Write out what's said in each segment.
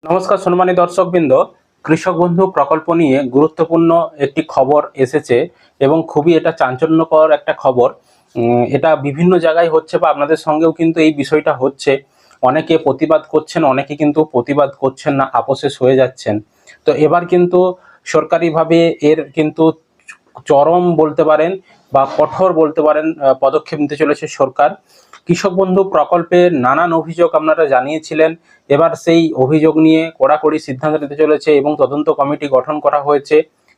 নমস্কার সম্মানিত দর্শকবৃন্দ, কৃষক বন্ধু প্রকল্প নিয়ে গুরুত্বপূর্ণ একটি খবর এসেছে এবং খুবই এটা চাঞ্চল্যকর একটা খবর। এটা বিভিন্ন জায়গায় হচ্ছে বা আপনাদের সঙ্গেও কিন্তু এই বিষয়টা হচ্ছে। অনেকে প্রতিবাদ করছেন, অনেকে কিন্তু প্রতিবাদ করছেন না, আপোষেস হয়ে যাচ্ছেন। তো এবার কিন্তু সরকারিভাবে এর কিন্তু চরম বলতে পারেন বা কঠোর বলতে পারেন পদক্ষেপ নিতে চলেছে সরকার। কৃষক বন্ধু প্রকল্পের নানান অভিযোগ আপনারা জানিয়েছিলেন, এবার সেই অভিযোগ নিয়ে কড়াকড়ি সিদ্ধান্ত নিতে চলেছে এবং তদন্ত কমিটি গঠন করা হয়েছে।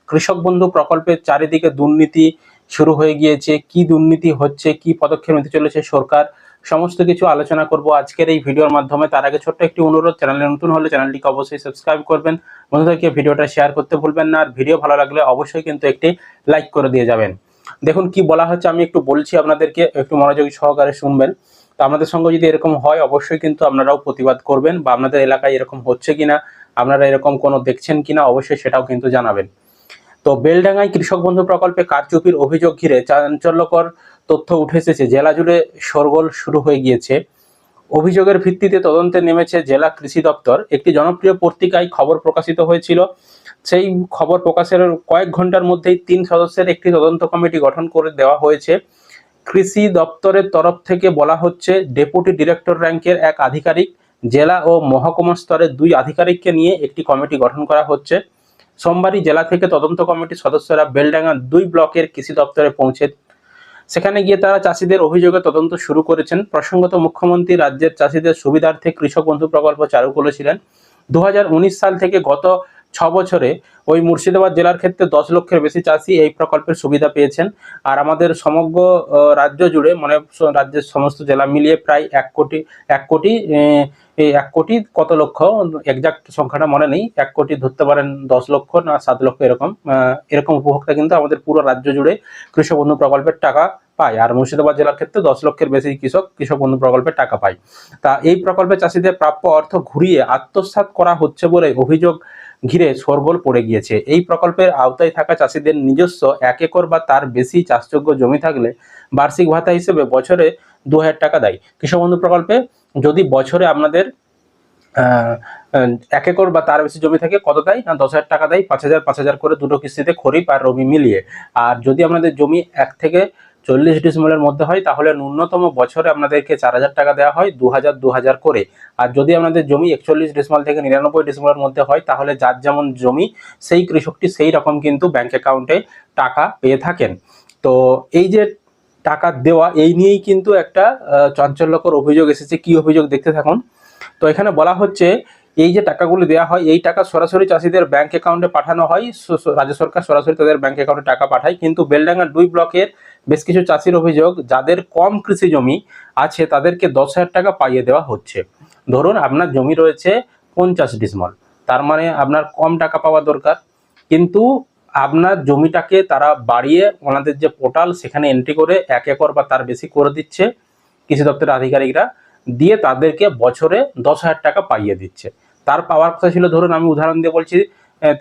কৃষক বন্ধু প্রকল্পের চারিদিকে দুর্নীতি শুরু হয়ে গিয়েছে, কি দুর্নীতি হচ্ছে, কি পদক্ষেপ নিতে চলেছে সরকার, সমস্ত কিছু আলোচনা করব আজকের এই ভিডিওর মাধ্যমে। তার আগে ছোট্ট একটি অনুরোধ, চ্যানেলে নতুন হলে চ্যানেলটিকে অবশ্যই সাবস্ক্রাইব করবেন, বন্ধুদেরকে ভিডিওটা শেয়ার করতে ভুলবেন না, আর ভিডিও ভালো লাগলে অবশ্যই কিন্তু একটি লাইক করে দিয়ে যাবেন। দেখুন কি বলা হচ্ছে, আমি একটু বলছি আপনাদেরকে, একটু মনোযোগী সহকারে শুনবেন। তো আপনাদের সঙ্গে যদি এরকম হয় অবশ্যই কিন্তু আপনারাও প্রতিবাদ করবেন, বা আপনাদের এলাকায় এরকম হচ্ছে কিনা, আপনারা এরকম কোনো দেখছেন কিনা অবশ্যই সেটাও কিন্তু জানাবেন। তো বেলডাঙ্গায় কৃষক বন্ধু প্রকল্পে কারচুপির অভিযোগ ঘিরে চাঞ্চল্যকর তথ্য উঠে এসেছে। জেলা জুড়ে শোরগোল শুরু হয়ে গিয়েছে। অভিযোগের ভিত্তিতে তদন্তে নেমেছে জেলা কৃষি দপ্তর। একটি জনপ্রিয় পত্রিকায় খবর প্রকাশিত হয়েছিল। সেই খবর প্রকাশের কয়েক ঘন্টার মধ্যেই 3 সদস্যের একটি তদন্ত কমিটি গঠন করে দেওয়া হয়েছে। কৃষি দপ্তরের তরফ থেকে বলা হচ্ছে, ডেপুটি ডিরেক্টর র্যাঙ্কের এক আধিকারিক, জেলা ও মহকুমা স্তরের 2 আধিকারিককে নিয়ে একটি কমিটি গঠন করা হচ্ছে। সোমবারই জেলা থেকে তদন্ত কমিটির সদস্যরা বেলডাঙ্গা 2 ব্লকের কৃষি দপ্তরে পৌঁছে। সেখানে গিয়ে তারা চাষিদের অভিযোগের তদন্ত শুরু করেছেন। প্রসঙ্গত, মুখ্যমন্ত্রী রাজ্যের চাষিদের সুবিধার্থে কৃষক বন্ধু প্রকল্প চালু করেছিলেন। 2019 সাল থেকে গত 6 বছরে ওই মুর্শিদাবাদ জেলার ক্ষেত্রে 10 লক্ষের বেশি চাষি এই প্রকল্পের সুবিধা পেয়েছেন। আর আমাদের সমগ্র রাজ্য জুড়ে, মানে রাজ্যের সমস্ত জেলা মিলিয়ে প্রায় 1 কোটি কত লক্ষ, এক্সাক্ট সংখ্যাটা মনে নেই, 1 কোটি ধরতে পারেন, 10 লক্ষ না 7 লক্ষ, এরকম উপভোক্তা কিন্তু আমাদের পুরো রাজ্য জুড়ে কৃষক বন্ধু প্রকল্পের টাকা পায়। আর মুর্শিদাবাদ জেলার ক্ষেত্রে 10 লক্ষের বেশি কৃষক বন্ধু প্রকল্পের টাকা পায়। তা এই প্রকল্পে চাষিদের প্রাপ্য অর্থ ঘুরিয়ে আত্মসাৎ করা হচ্ছে বলে অভিযোগ ঘিরে শোরগোল পড়ে গিয়েছে। এই প্রকল্পের আওতায় থাকা চাষিদের নিজস্ব 1 একর বা তার বেশি চাষযোগ্য জমি থাকলে বার্ষিক ভাতা হিসেবে বছরে 2000 টাকা দেয়। কৃষক বন্ধু প্রকল্পে যদি বছরে আপনাদের 1 একর বা তার বেশি জমি থাকে, কত দেয় না 10,000 টাকা দেয়, 5,000 করে দুটো কিস্তিতে, খরিফ আর রবি মিলিয়ে। আর যদি আপনাদের জমি 1 থেকে 40 ডিসিমেলের মধ্যে হয় তাহলে ন্যূনতম বছরে আপনাদেরকে 4,000 টাকা দেওয়া হয়, 2,000 করে। আর যদি আপনাদের জমি 41 ডিসিমেল থেকে 99 ডিসিমেলের মধ্যে হয় তাহলে যার যেমন জমি সেই কৃষকটি সেই রকম কিন্তু ব্যাংক অ্যাকাউন্টে টাকা পেয়ে থাকেন। তো এই যে টাকা দেওয়া, এই নিয়েই কিন্তু একটা চাঞ্চল্যকর অভিযোগ এসেছে। কি অভিযোগ দেখতে থাকুন। তো এখানে বলা হচ্ছে, এই যে টাকাগুলি দেওয়া হয়, এই টাকা সরাসরি চাষিদের ব্যাংক অ্যাকাউন্টে পাঠানো হয়। রাজ্য সরকার সরাসরি তাদের ব্যাংক অ্যাকাউন্টে টাকা পাঠায়। কিন্তু বেলডাঙ্গা 2 ব্লকের বেশ কিছু চাষির অভিযোগ, যাদের কম কৃষি জমি আছে তাদেরকে 10,000 টাকা পাইয়ে দেওয়া হচ্ছে। ধরুন আপনার জমি রয়েছে 50 ডিসমিল, তার মানে আপনার কম টাকা পাওয়া দরকার, কিন্তু আপনার জমিটাকে তারা বাড়িয়ে ওনাদের যে পোর্টাল সেখানে এন্ট্রি করে 1 একর বা তার বেশি করে দিচ্ছে কৃষি দপ্তরের আধিকারিকরা, দিয়ে তাদেরকে বছরে 10,000 টাকা পাইয়ে দিচ্ছে। তার পাওয়ার কথা ছিল, ধরুন আমি উদাহরণ দিয়ে বলছি,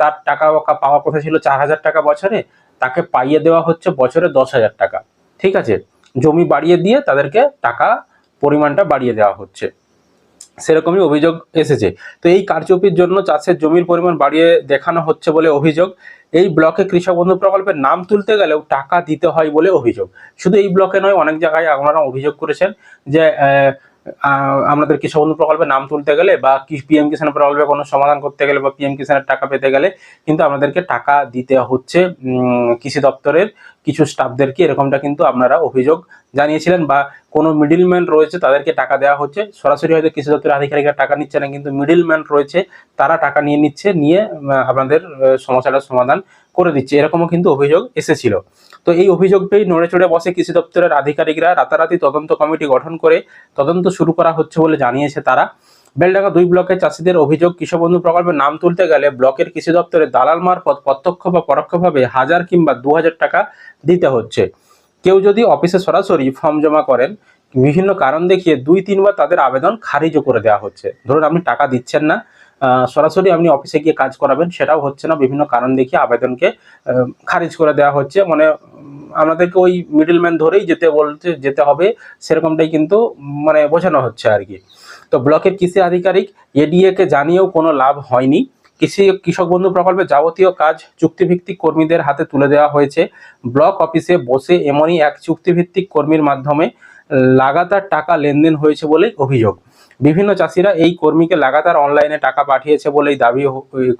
তার টাকা পাওয়ার কথা ছিল 4,000 টাকা বছরে, তাকে পাইয়ে দেওয়া হচ্ছে বছরে 10,000 টাকা। ঠিক আছে, জমি বাড়িয়ে দিয়ে তাদেরকে টাকা পরিমাণটা বাড়িয়ে দেওয়া হচ্ছে, সেরকমই অভিযোগ এসেছে। তো এই কারচুপির জন্য চাষের জমির পরিমাণ বাড়িয়ে দেখানো হচ্ছে বলে অভিযোগ। এই ব্লকে কৃষক বন্ধু প্রকল্পের নাম তুলতে গেলেও টাকা দিতে হয় বলে অভিযোগ। শুধু এই ব্লকে নয়, অনেক জায়গায় আপনারা অভিযোগ করেছেন যে আমাদের কৃষক বন্ধু প্রকল্পের নাম তুলতে গেলে বা পিএম কিষাণ প্রকল্পে কোনো সমাধান করতে গেলে বা পিএম কিষাণের টাকা পেতে গেলে কিন্তু আমাদেরকে টাকা দিতে হচ্ছে কৃষি দপ্তরের কিছু স্টাফদেরকে, এরকমটা কিন্তু আপনারা অভিযোগ জানিয়েছিলেন। বা কোনো মিডিলম্যান রয়েছে তাদেরকে টাকা দেওয়া হচ্ছে, সরাসরি হয়তো কৃষি দপ্তরের আধিকারিকরা টাকা নিচ্ছে না, কিন্তু মিডিলম্যান রয়েছে তারা টাকা নিয়ে আপনাদের সমস্যাটার সমাধান করে দিচ্ছে, এরকমও কিন্তু অভিযোগ এসেছিল। তো এই অভিযোগ পেয়ে নড়ে চড়ে বসে কৃষি দপ্তরের আধিকারিকরা, রাতারাতি তদন্ত কমিটি গঠন করে তদন্ত শুরু করা হচ্ছে বলে জানিয়েছে তারা। বেলডাঙ্গা 2 ব্লকের চাষিদের অভিযোগ, কৃষক বন্ধু প্রকল্পের নাম তুলতে গেলে ব্লকের কৃষি দপ্তরে দালাল মারফত প্রত্যক্ষ বা পরোক্ষভাবে 1,000 কিংবা 2,000 টাকা দিতে হচ্ছে। কেউ যদি অফিসে সরাসরি ফর্ম জমা করেন, বিভিন্ন কারণ দেখিয়ে 2-3 বার তাদের আবেদন খারিজও করে দেওয়া হচ্ছে। ধরুন আপনি টাকা দিচ্ছেন না, সরাসরি আপনি অফিসে গিয়ে কাজ করাবেন, সেটাও হচ্ছে না, বিভিন্ন কারণ দেখিয়ে আবেদনকে খারিজ করে দেওয়া হচ্ছে। মানে আমাদেরকে ওই মিডলম্যান ধরেই যেতে হবে, সেরকমটাই কিন্তু মানে বোঝানো হচ্ছে আর কি। তো ব্লকের কৃষি আধিকারিক এডিএ কে জানিয়েও কোনো লাভ হয়নি। কৃষক বন্ধু প্রকল্পে যাবতীয় কাজ চুক্তিভিত্তিক কর্মীদের হাতে তুলে দেওয়া হয়েছে। ব্লক অফিসে বসে এমনই এক চুক্তিভিত্তিক কর্মীর মাধ্যমে লাগাতার টাকা লেনদেন হয়েছে বলে অভিযোগ। বিভিন্ন চাষিরা এই কর্মীকে লাগাতার অনলাইনে টাকা পাঠিয়েছে বলেই দাবি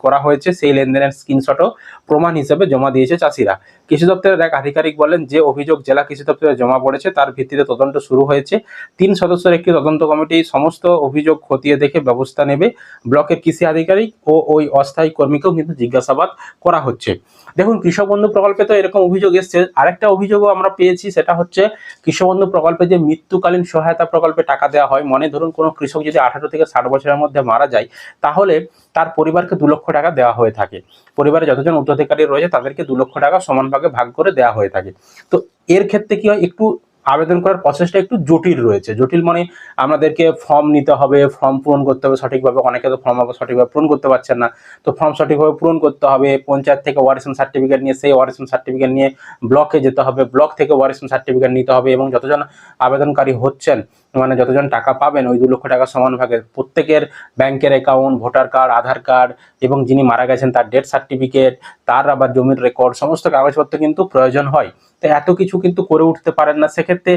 করা হয়েছে। সেই লেনদেনের স্ক্রিনশটও প্রমাণ হিসেবে জমা দিয়েছে চাষিরা। কৃষি দপ্তরের এক আধিকারিক বলেন, যে অভিযোগ জেলা কৃষি দপ্তরে জমা পড়েছে তার ভিত্তিতে তদন্ত শুরু হয়েছে। 3 সদস্যের একটি তদন্ত কমিটি সমস্ত অভিযোগ খতিয়ে দেখে ব্যবস্থা নেবে। ব্লকের কৃষি আধিকারিক ও ওই অস্থায়ী কর্মীকেও কিন্তু জিজ্ঞাসাবাদ করা হচ্ছে। দেখুন, কৃষক বন্ধু প্রকল্পে তো এরকম অভিযোগ এসছে। আরেকটা অভিযোগও আমরা পেয়েছি, সেটা হচ্ছে কৃষক বন্ধু প্রকল্পে যে মৃত্যুকালীন সহায়তা প্রকল্পে টাকা দেওয়া হয়, মানে ধরুন কোনো কৃষক যদি 18 থেকে 60 বছরের মধ্যে মারা যায়, তাহলে তার পরিবারকে 2 লক্ষ টাকা দেওয়া হয়ে থাকে। পরিবারে যতজন উত্তরাধিকারী রয়েছে তাদেরকে 2 লক্ষ টাকা সমান ভাগে ভাগ করে দেওয়া হয়ে থাকে। তো এর ক্ষেত্রে কি হয়, একটু আবেদন করার প্রসেসটা একটু জটিল রয়েছে। জটিল মানে আমাদেরকে ফর্ম নিতে হবে, ফর্ম পূরণ করতে হবে সঠিকভাবে। অনেকে তো ফর্ম সঠিকভাবে পূরণ করতে পারছেন না, তো ফর্ম সঠিকভাবে পূরণ করতে হবে। পঞ্চায়েত থেকে ওয়ারিশন সার্টিফিকেট নিয়ে, সেই ওয়ারিশন সার্টিফিকেট নিয়ে ব্লকে যেতে হবে, ব্লক থেকে ওয়ারিশন সার্টিফিকেট নিতে হবে, এবং যতজন আবেদনকারী হচ্ছেন, মানে যতজন টাকা পাবেন ওই 2 লক্ষ টাকা সমান ভাগে, প্রত্যেকের ব্যাংকের অ্যাকাউন্ট, ভোটার কার্ড, আধার কার্ড, এবং যিনি মারা গেছেন তার ডেথ সার্টিফিকেট, তার আবার জমির রেকর্ড, সমস্ত কাগজপত্র কিন্তু প্রয়োজন হয়। তো এত কিছু কিন্তু করে উঠতে পারেন না। সেক্ষেত্রে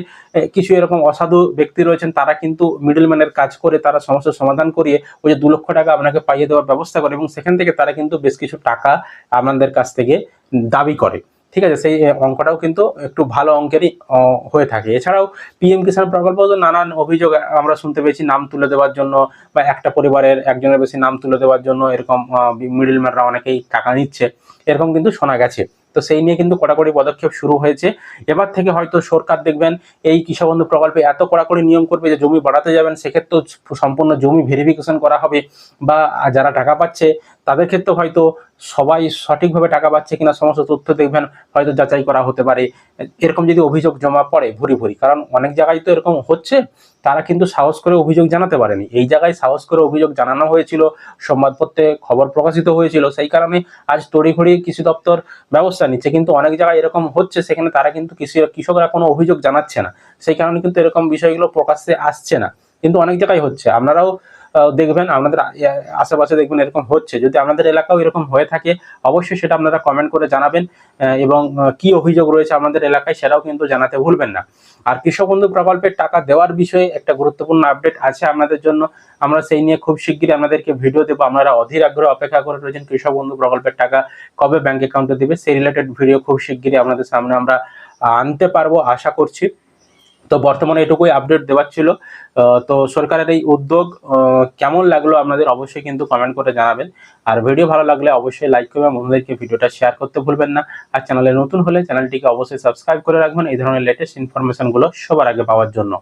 কিছু এরকম অসাধু ব্যক্তি রয়েছেন, তারা কিন্তু মিডলম্যানের কাজ করে তারা সমস্যার সমাধান করিয়ে ওই যে 2 লক্ষ টাকা আপনাকে পাইয়ে দেওয়ার ব্যবস্থা করে, এবং সেখান থেকে তারা কিন্তু বেশ কিছু টাকা আপনাদের কাছ থেকে দাবি করে। ঠিক আছে, সেই অঙ্কটাও কিন্তু একটু ভালো অঙ্কেরই হয়ে থাকে। এছাড়াও পিএম কিষাণ প্রকল্প তো নানান অভিযোগ আমরা শুনতে পেয়েছি, নাম তুলে দেওয়ার জন্য বা একটা পরিবারের একজনের বেশি নাম তুলে দেওয়ার জন্য এরকম মিডলম্যানরা অনেকেই টাকা নিচ্ছে, এরকম কিন্তু শোনা গেছে। তো সেই নিয়ে কিন্তু কড়াকড়ি পদক্ষেপ শুরু হয়েছে। এবার থেকে হয়তো সরকার দেখবেন এই কৃষক বন্ধু প্রকল্পে এত কড়াকড়ি নিয়ম করবে যে জমি বাড়াতে যাবেন সেক্ষেত্রেও সম্পূর্ণ জমি ভেরিফিকেশন করা হবে, বা যারা টাকা পাচ্ছে তাদের ক্ষেত্রে হয়তো সবাই সঠিকভাবে টাকা পাচ্ছে কিনা সমস্ত তথ্য দেখবেন হয়তো যাচাই করা হতে পারে। এরকম যদি অভিযোগ জমা পড়ে ভুরি ভুরি, কারণ অনেক জায়গায় তো এরকম হচ্ছে, তারা কিন্তু সাহস করে অভিযোগ জানাতে পারেনি। এই জায়গায় সাহস করে অভিযোগ জানানো হয়েছিল, সংবাদপত্রে খবর প্রকাশিত হয়েছিল, সেই কারণে আজ তড়িঘড়ি কৃষি দপ্তর ব্যবস্থা নিচ্ছে। কিন্তু অনেক জায়গায় এরকম হচ্ছে, সেখানে তারা কিন্তু কৃষকরা কোনো অভিযোগ জানাচ্ছে না, সেই কারণে কিন্তু এরকম বিষয়গুলো প্রকাশ্যে আসছে না। কিন্তু অনেক জায়গায় হচ্ছে, আপনারাও দেখবেন, আপনাদের আশেপাশে দেখবেন এরকম হচ্ছে। যদি আপনাদের এলাকাও এরকম হয়ে থাকে অবশ্যই সেটা আপনারা কমেন্ট করে জানাবেন, এবং কি অভিযোগ রয়েছে আপনাদের এলাকায় সেটাও কিন্তু জানাতে ভুলবেন না। আর কৃষক বন্ধু প্রকল্পের টাকা দেওয়ার বিষয়ে একটা গুরুত্বপূর্ণ আপডেট আছে আপনাদের জন্য, আমরা সেই নিয়ে খুব শিগগিরই আপনাদেরকে ভিডিও দেবো। আপনারা অধীর আগ্রহে অপেক্ষা করে রয়েছেন কৃষক বন্ধু প্রকল্পের টাকা কবে ব্যাংক অ্যাকাউন্টে দিবে, সেই রিলেটেড ভিডিও খুব শিগগিরই আপনাদের সামনে আমরা আনতে পারবো আশা করছি। তো বর্তমানে এটুকুই আপডেট দেওয়ার ছিল। তো সরকারের এই উদ্যোগ কেমন লাগলো আপনাদের অবশ্যই কিন্তু কমেন্ট করে জানাবেন। আর ভিডিও ভালো লাগলে অবশ্যই লাইক করবেন, বন্ধুদেরকে ভিডিওটা শেয়ার করতে ভুলবেন না। আর চ্যানেলে নতুন হলে চ্যানেলটিকে অবশ্যই সাবস্ক্রাইব করে রাখবেন এই ধরনের লেটেস্ট ইনফরমেশনগুলো সবার আগে পাওয়ার জন্য।